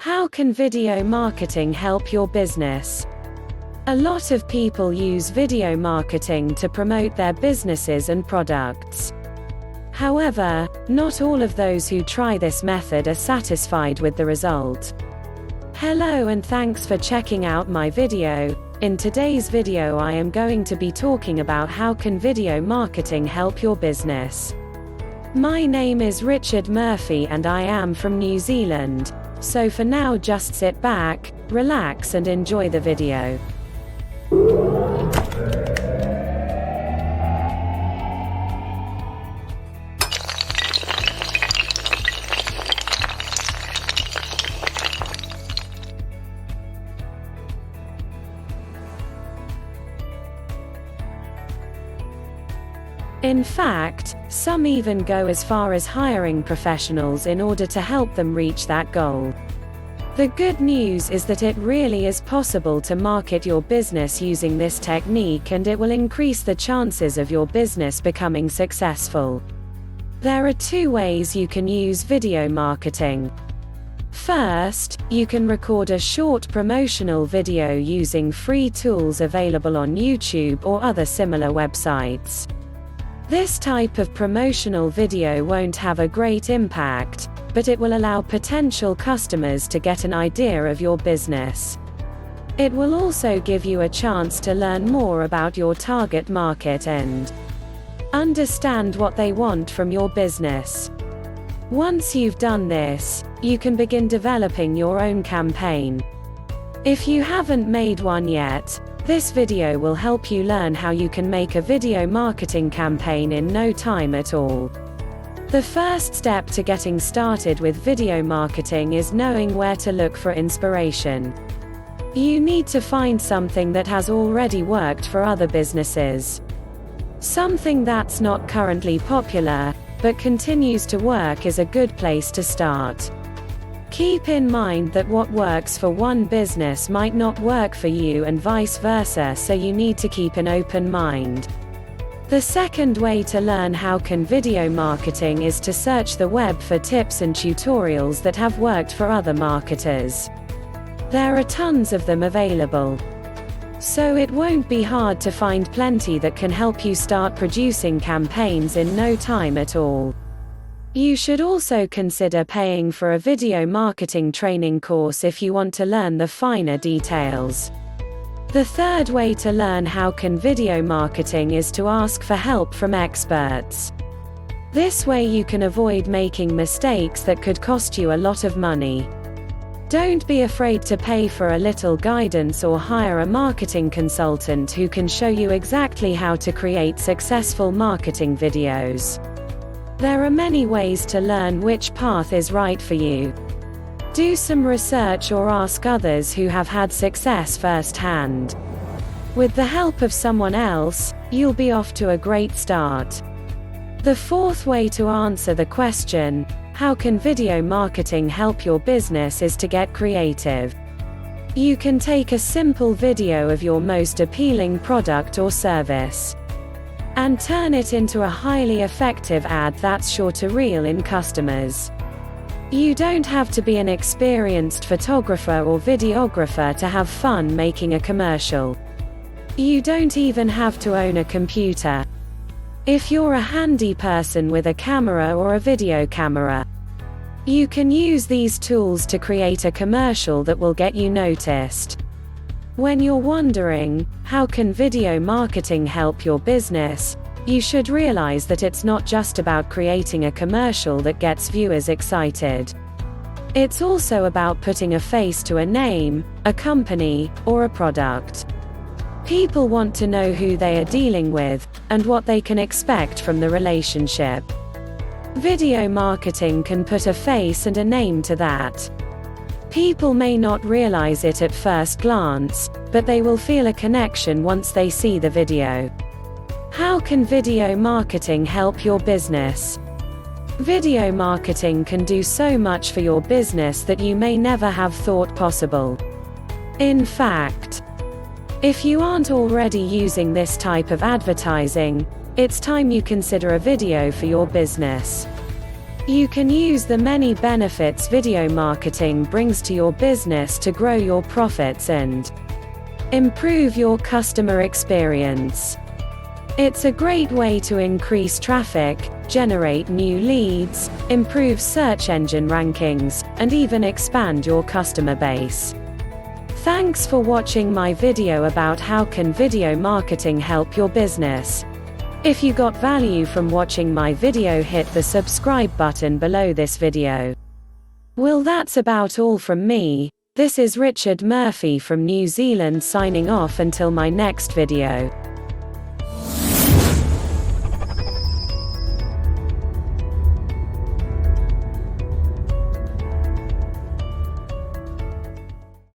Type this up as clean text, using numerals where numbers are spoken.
How can video marketing help your business? A lot of people use video marketing to promote their businesses and products. However, not all of those who try this method are satisfied with the result. Hello and thanks for checking out my video. In today's video I am going to be talking about how can video marketing help your business. My name is Richard Murphy and I am from New Zealand. So for now just sit back, relax and enjoy the video. In fact, some even go as far as hiring professionals in order to help them reach that goal. The good news is that it really is possible to market your business using this technique, and it will increase the chances of your business becoming successful. There are two ways you can use video marketing. First, you can record a short promotional video using free tools available on YouTube or other similar websites. This type of promotional video won't have a great impact, but it will allow potential customers to get an idea of your business. It will also give you a chance to learn more about your target market and understand what they want from your business. Once you've done this, you can begin developing your own campaign. If you haven't made one yet, this video will help you learn how you can make a video marketing campaign in no time at all. The first step to getting started with video marketing is knowing where to look for inspiration. You need to find something that has already worked for other businesses. Something that's not currently popular, but continues to work is a good place to start. Keep in mind that what works for one business might not work for you and vice versa, so you need to keep an open mind. The second way to learn how can video marketing is to search the web for tips and tutorials that have worked for other marketers. There are tons of them available. So it won't be hard to find plenty that can help you start producing campaigns in no time at all. You should also consider paying for a video marketing training course if you want to learn the finer details. The third way to learn how can video marketing is to ask for help from experts. This way you can avoid making mistakes that could cost you a lot of money. Don't be afraid to pay for a little guidance or hire a marketing consultant who can show you exactly how to create successful marketing videos. There are many ways to learn which path is right for you. Do some research or ask others who have had success firsthand. With the help of someone else, you'll be off to a great start. The fourth way to answer the question, how can video marketing help your business, is to get creative. You can take a simple video of your most appealing product or service and turn it into a highly effective ad that's sure to reel in customers. You don't have to be an experienced photographer or videographer to have fun making a commercial. You don't even have to own a computer. If you're a handy person with a camera or a video camera, you can use these tools to create a commercial that will get you noticed. When you're wondering, how can video marketing help your business, you should realize that it's not just about creating a commercial that gets viewers excited. It's also about putting a face to a name, a company, or a product. People want to know who they are dealing with, and what they can expect from the relationship. Video marketing can put a face and a name to that. People may not realize it at first glance, but they will feel a connection once they see the video. How can video marketing help your business? Video marketing can do so much for your business that you may never have thought possible. In fact, if you aren't already using this type of advertising, it's time you consider a video for your business. You can use the many benefits video marketing brings to your business to grow your profits and improve your customer experience. It's a great way to increase traffic, generate new leads, improve search engine rankings, and even expand your customer base. Thanks for watching my video about how can video marketing help your business. If you got value from watching my video, hit the subscribe button below this video. Well, that's about all from me. This is Richard Murphy from New Zealand signing off until my next video.